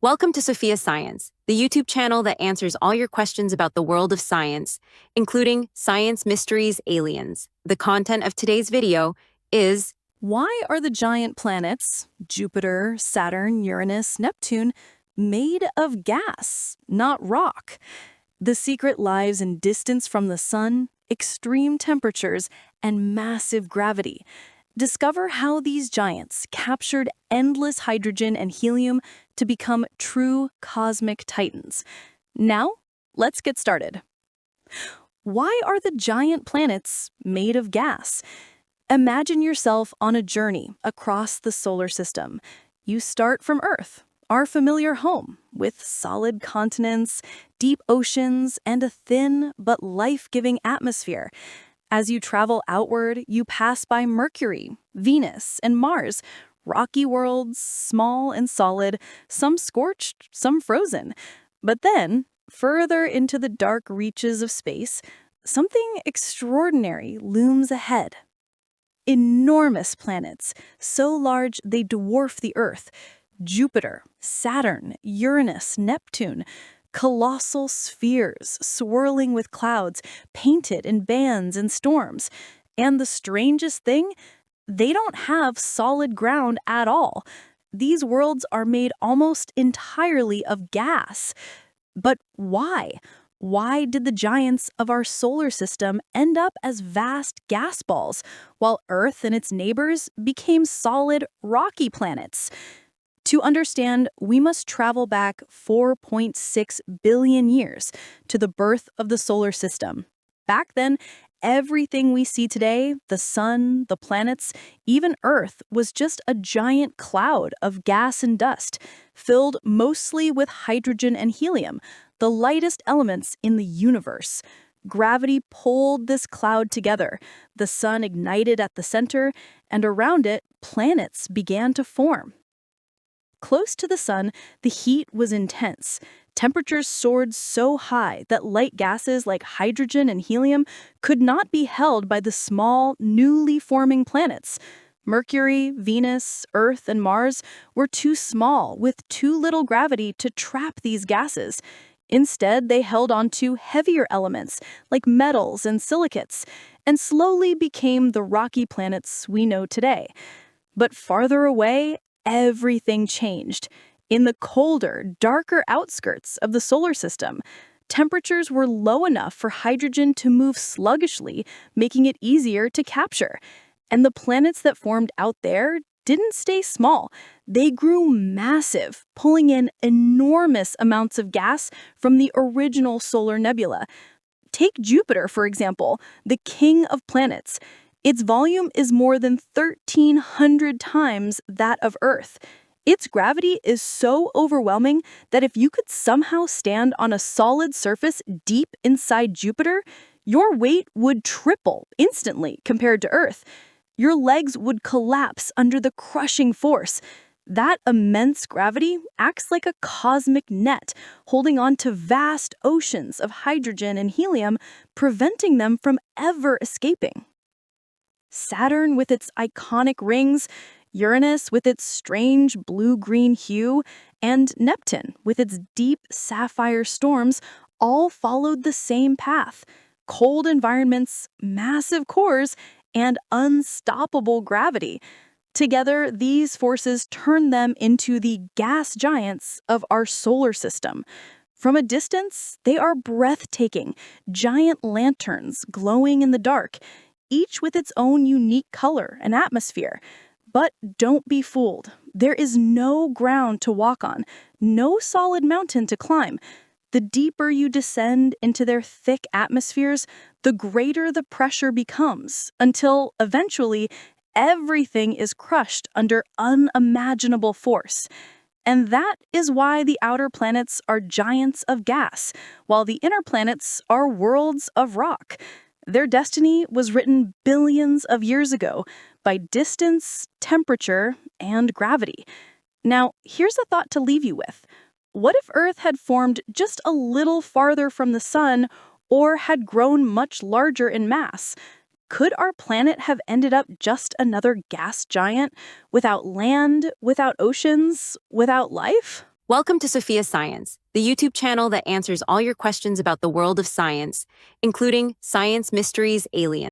Welcome to Sophia Science, the YouTube channel that answers all your questions about the world of science, including science mysteries, aliens. The content of today's video is Why are the giant planets, Jupiter, Saturn, Uranus, Neptune, made of gas, not rock? The secret lies in distance from the sun, extreme temperatures, and massive gravity. Discover how these giants captured endless hydrogen and helium to become true cosmic titans. Now, let's get started. Why are the giant planets made of gas? Imagine yourself on a journey across the solar system. You start from Earth, our familiar home, with solid continents, deep oceans, and a thin but life-giving atmosphere. As you travel outward, you pass by Mercury, Venus, and Mars, rocky worlds, small and solid, some scorched, some frozen. But then, further into the dark reaches of space, something extraordinary looms ahead. Enormous planets, so large they dwarf the Earth. Jupiter, Saturn, Uranus, Neptune. Colossal spheres swirling with clouds, painted in bands and storms. And the strangest thing? They don't have solid ground at all. These worlds are made almost entirely of gas. But why? Why did the giants of our solar system end up as vast gas balls, while Earth and its neighbors became solid, rocky planets? To understand, we must travel back 4.6 billion years to the birth of the solar system. Back then, everything we see today, the sun, the planets, even Earth, was just a giant cloud of gas and dust, filled mostly with hydrogen and helium, the lightest elements in the universe. Gravity pulled this cloud together, the sun ignited at the center, and around it, planets began to form. Close to the sun, the heat was intense. Temperatures soared so high that light gases like hydrogen and helium could not be held by the small, newly forming planets. Mercury, Venus, Earth, and Mars were too small with too little gravity to trap these gases. Instead, they held onto heavier elements like metals and silicates, and slowly became the rocky planets we know today. But farther away, everything changed. In the colder, darker outskirts of the solar system, temperatures were low enough for hydrogen to move sluggishly, making it easier to capture. And the planets that formed out there didn't stay small. They grew massive, pulling in enormous amounts of gas from the original solar nebula. Take Jupiter, for example, the king of planets. Its volume is more than 1,300 times that of Earth. Its gravity is so overwhelming that if you could somehow stand on a solid surface deep inside Jupiter, your weight would triple instantly compared to Earth. Your legs would collapse under the crushing force. That immense gravity acts like a cosmic net, holding on to vast oceans of hydrogen and helium, preventing them from ever escaping. Saturn with its iconic rings, Uranus with its strange blue-green hue, and Neptune with its deep sapphire storms all followed the same path. Cold environments, massive cores, and unstoppable gravity. Together, these forces turn them into the gas giants of our solar system. From a distance, they are breathtaking, giant lanterns glowing in the dark, each with its own unique color and atmosphere. But don't be fooled. There is no ground to walk on, no solid mountain to climb. The deeper you descend into their thick atmospheres, the greater the pressure becomes, until eventually everything is crushed under unimaginable force. And that is why the outer planets are giants of gas, while the inner planets are worlds of rock. Their destiny was written billions of years ago by distance, temperature, and gravity. Now, here's a thought to leave you with. What if Earth had formed just a little farther from the sun or had grown much larger in mass? Could our planet have ended up just another gas giant without land, without oceans, without life? Welcome to Sophia Science, the YouTube channel that answers all your questions about the world of science, including science mysteries, aliens.